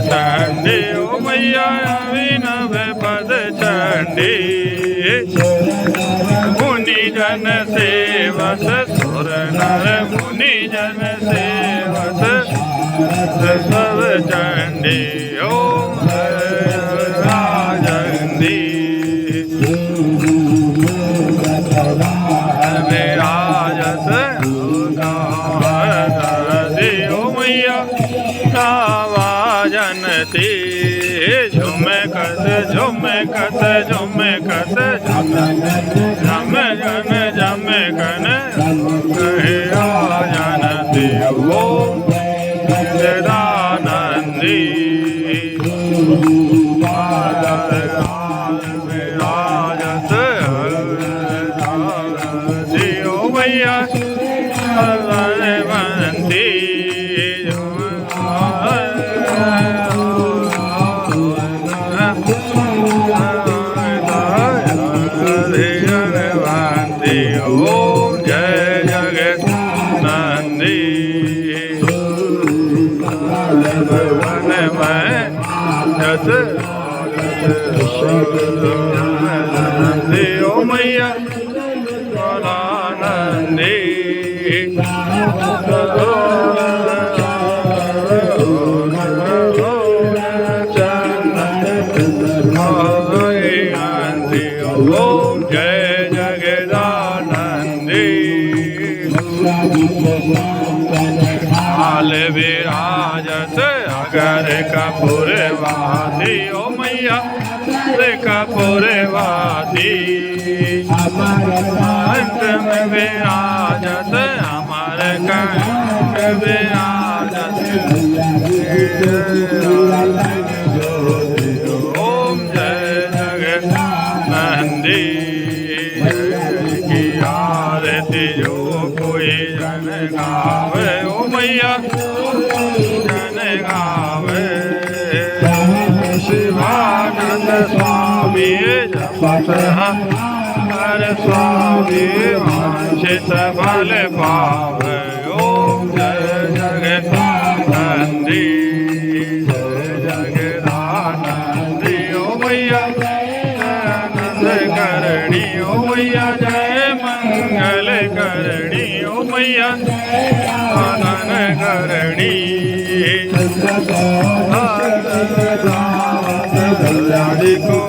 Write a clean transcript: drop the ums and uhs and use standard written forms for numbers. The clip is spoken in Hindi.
चंडी ओ मैया विनव पद चंडी मुनि जन सेवस सुर नर मुनि जन सेवस सब चंडी ओम राजंदी विराजस ओ मैया जनती झुमकत झुमकत झुमकत झम जन झम कन कहे जानती वो सदानंदी विराजत ओ मैया बनती ओम जय जगत नंदी वन में नंदी ओ मैया नंदी ओम जय हाल विराजत अगर कपूर वादी ओ मैया कपूर वादी कंठ में विराजत अमर कंठ विराजत ओम जय जगत नंदी की आरती जो कोई जन गावे ओ मैया जन गावे शिवानंद स्वामी जपत हर स्वामी वांछित फल पावे ओम जय जगत नंदी जय जगदानंदी ओ मैया आनंद करणी ओ मैया जय मंगल करणी ओ मैया आनंद करणी को